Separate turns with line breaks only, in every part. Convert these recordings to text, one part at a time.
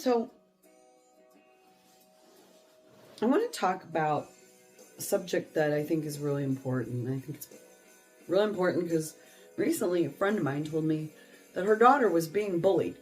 So, I want to talk about a subject that I think is really important. I think it's really important because recently a friend of mine told me that her daughter was being bullied.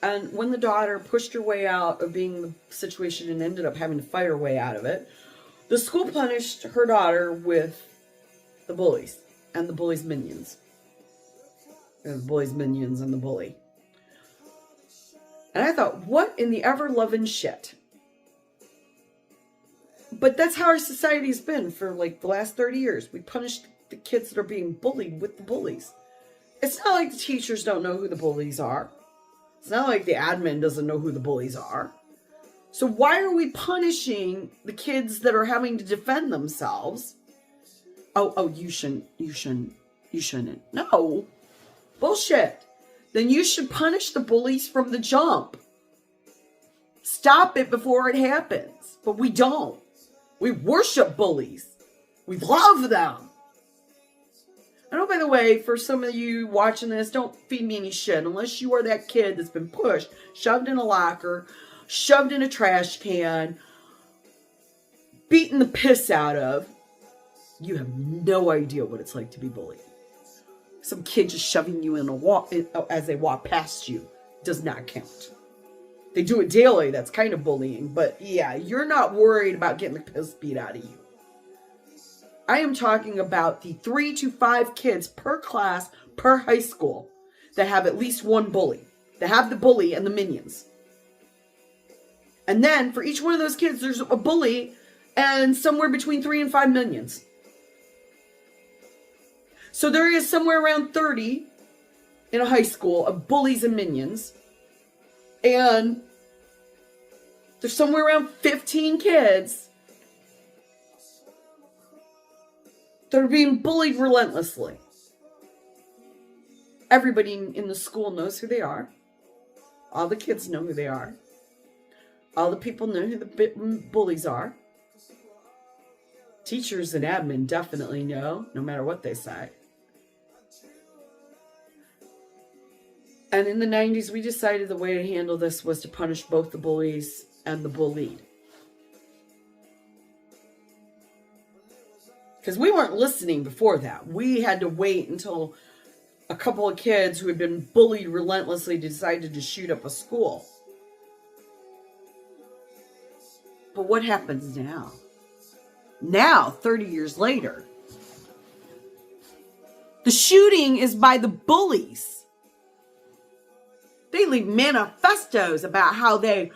And when the daughter pushed her way out of being in the situation and ended up having to fight her way out of it, the school punished her daughter with the bullies and the bullies' minions. The bullies' minions and the bully. And I thought, what in the ever-loving shit? But that's how our society's been for like the last 30 years. We punish the kids that are being bullied with the bullies. It's not like the teachers don't know who the bullies are. It's not like the admin doesn't know who the bullies are. So why are we punishing the kids that are having to defend themselves? Oh, you shouldn't. No. Bullshit. Then you should punish the bullies from the jump. Stop it before it happens. But we don't. We worship bullies. We love them. And oh, by the way, for some of you watching this, don't feed me any shit unless you are that kid that's been pushed, shoved in a locker, shoved in a trash can, beaten the piss out of. You have no idea what it's like to be bullied. Some kid just shoving you in a walk as they walk past you does not count. They do it daily. That's kind of bullying. But yeah, you're not worried about getting the piss beat out of you. I am talking about the 3 to 5 kids per class, per high school, that have at least one bully. That have the bully and the minions. And then for each one of those kids, there's a bully and somewhere between 3 and 5 minions. So there is somewhere around 30 in a high school of bullies and minions. And there's somewhere around 15 kids that are being bullied relentlessly. Everybody in the school knows who they are. All the kids know who they are. All the people know who the bullies are. Teachers and admin definitely know, no matter what they say. And in the 90s, we decided the way to handle this was to punish both the bullies and the bullied. Because we weren't listening before that. We had to wait until a couple of kids who had been bullied relentlessly decided to shoot up a school. But what happens now? Now, 30 years later, the shooting is by the bullies. They leave manifestos about how they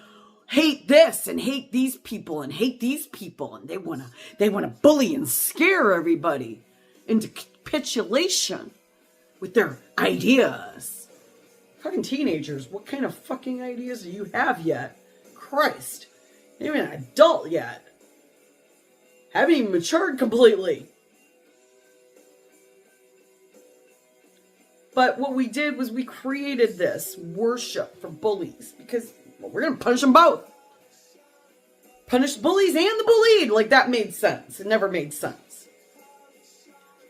hate this and hate these people and hate these people, and they want to bully and scare everybody into capitulation with their ideas. Fucking teenagers, what kind of fucking ideas do you have yet? Christ, you're not even an adult yet. Haven't even matured completely. But what we did was we created this worship for bullies because we're going to punish them both. Punish the bullies and the bullied. Like, that made sense. It never made sense.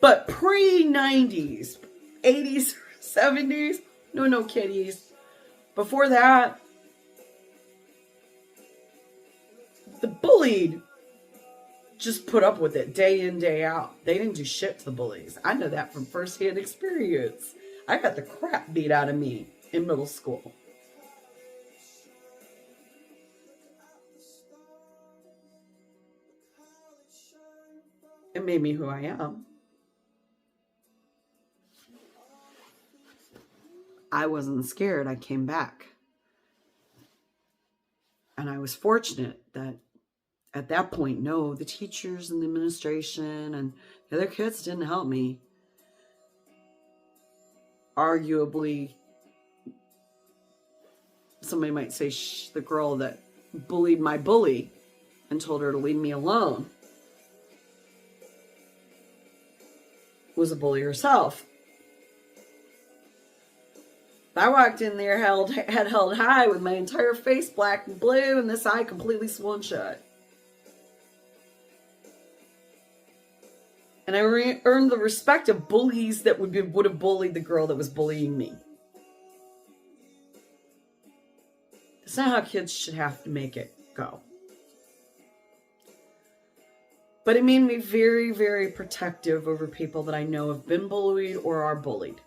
But pre-90s, 80s, 70s, no kiddies. Before that, the bullied just put up with it day in, day out. They didn't do shit to the bullies. I know that from firsthand experience. I got the crap beat out of me in middle school. It made me who I am. I wasn't scared. I came back. And I was fortunate that at that point, no, the teachers and the administration and the other kids didn't help me. Arguably, somebody might say the girl that bullied my bully and told her to leave me alone was a bully herself. I walked in there head held high with my entire face black and blue and this eye completely swollen shut. And I earned the respect of bullies that would have bullied the girl that was bullying me. It's not how kids should have to make it go. But it made me very, very protective over people that I know have been bullied or are bullied.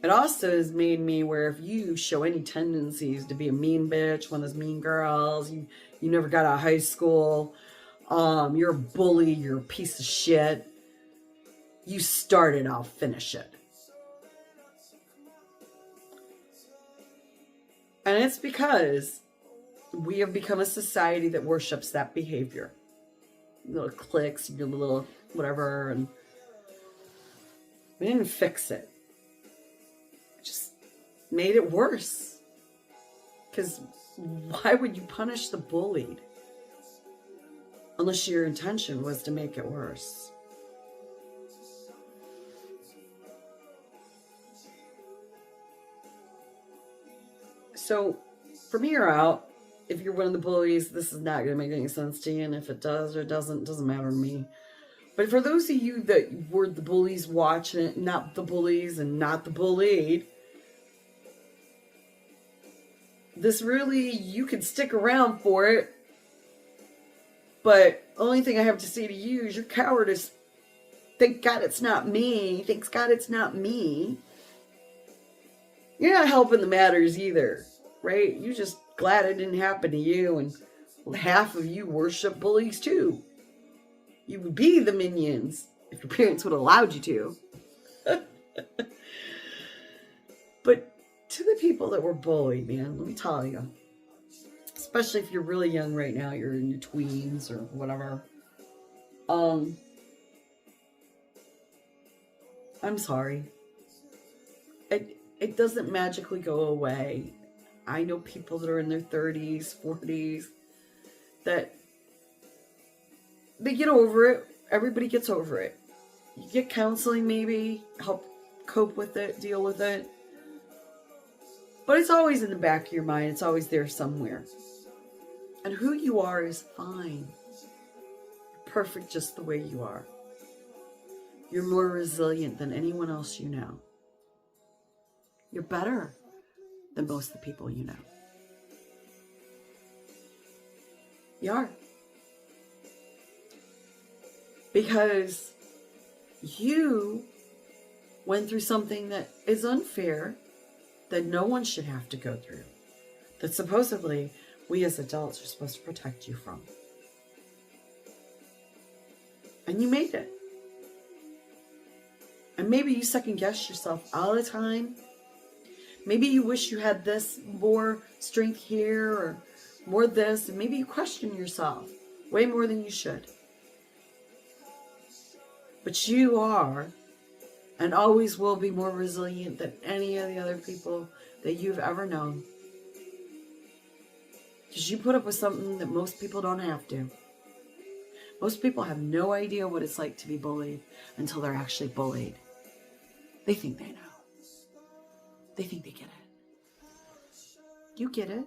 It also has made me where if you show any tendencies to be a mean bitch, one of those mean girls, you never got out of high school, you're a bully, you're a piece of shit, you start it, I'll finish it. And it's because we have become a society that worships that behavior. Little cliques, your little whatever, and we didn't fix it. It just made it worse. Because why would you punish the bullied? Unless your intention was to make it worse. So, from here out, if you're one of the bullies, this is not going to make any sense to you. And if it does or doesn't matter to me. But for those of you that were the bullies watching it, not the bullies and not the bullied, this really, you can stick around for it. But only thing I have to say to you is your cowardice. Thank God it's not me. Thanks God it's not me. You're not helping the matters either, right? You're just glad it didn't happen to you. And half of you worship bullies too. You would be the minions if your parents would have allowed you to. But to the people that were bullied, man, let me tell you. Especially if you're really young right now, you're in your tweens or whatever. I'm sorry. It doesn't magically go away. I know people that are in their 30s, 40s, that they get over it. Everybody gets over it. You get counseling maybe, help cope with it, deal with it. But it's always in the back of your mind. It's always there somewhere. And who you are is fine. You're perfect just the way you are. You're more resilient than anyone else you know. You're better than most of the people you know. You are. Because you went through something that is unfair, that no one should have to go through, that supposedly we as adults are supposed to protect you from. And you made it. And maybe you second guess yourself all the time. Maybe you wish you had this more strength here or more this. And maybe you question yourself way more than you should. But you are and always will be more resilient than any of the other people that you've ever known. Because you put up with something that most people don't have to. Most people have no idea what it's like to be bullied until they're actually bullied. They think they know. They think they get it. You get it.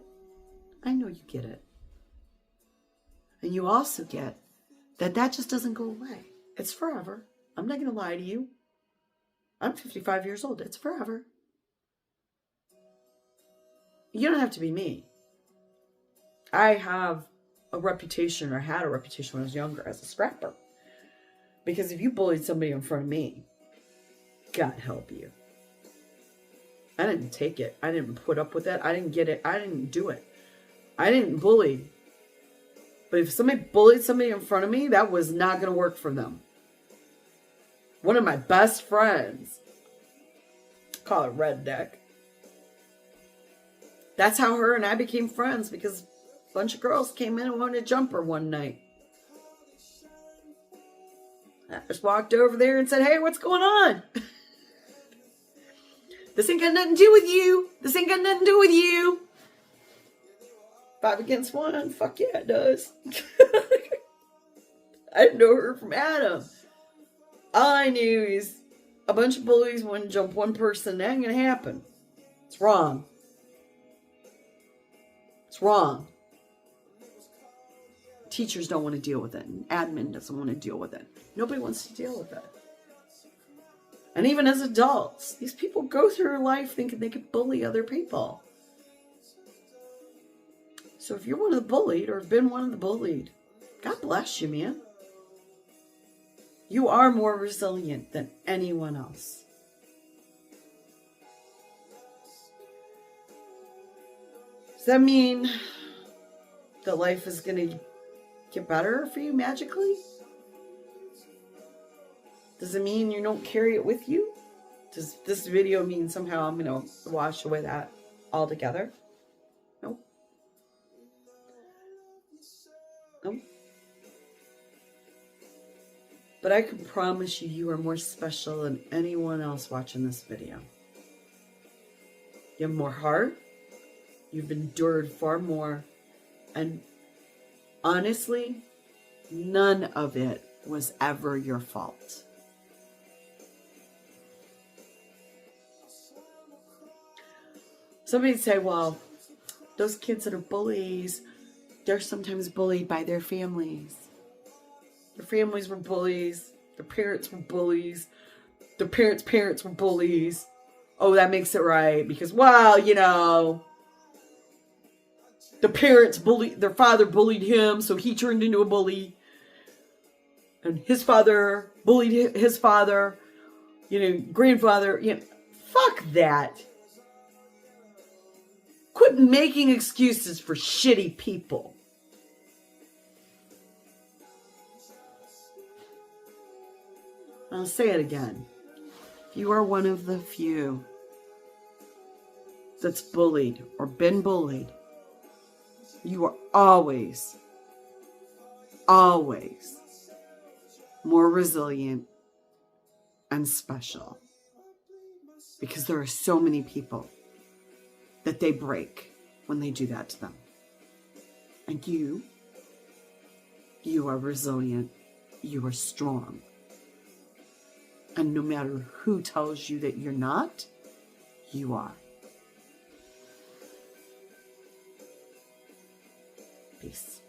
I know you get it. And you also get that just doesn't go away. It's forever. I'm not going to lie to you. I'm 55 years old. It's forever. You don't have to be me. I have a reputation, or had a reputation when I was younger, as a scrapper. Because if you bullied somebody in front of me, God help you. I didn't take it. I didn't put up with it. I didn't get it. I didn't do it. I didn't bully. But if somebody bullied somebody in front of me, that was not going to work for them. One of my best friends, call it Redneck. That's how her and I became friends, because a bunch of girls came in and wanted to jump her one night. I just walked over there and said, hey, what's going on? This ain't got nothing to do with you. This ain't got nothing to do with you. 5 against 1. Fuck yeah, it does. I didn't know her from Adam. All I knew is a bunch of bullies want to jump one person. That ain't going to happen. It's wrong. It's wrong. Teachers don't want to deal with it. And admin doesn't want to deal with it. Nobody wants to deal with it. And even as adults, these people go through life thinking they can bully other people. So if you're one of the bullied or have been one of the bullied, God bless you, man. You are more resilient than anyone else. Does that mean that life is going to get better for you magically? Does it mean you don't carry it with you? Does this video mean somehow I'm going to wash away that altogether? Nope. Nope. But I can promise you, you are more special than anyone else watching this video. You have more heart. You've endured far more. And honestly, none of it was ever your fault. Somebody say, well, those kids that are bullies, they're sometimes bullied by their families. Their families were bullies. Their parents were bullies. Their parents were bullies. Oh, that makes it right. Because, well, you know, the parents bullied, their father bullied him, so he turned into a bully. And his father bullied his father, you know, grandfather. You know, fuck that. Quit making excuses for shitty people. I'll say it again. If you are one of the few that's bullied or been bullied, you are always more resilient and special. Because there are so many people that they break when they do that to them. And you are resilient. You are strong. And no matter who tells you that you're not, you are. Peace.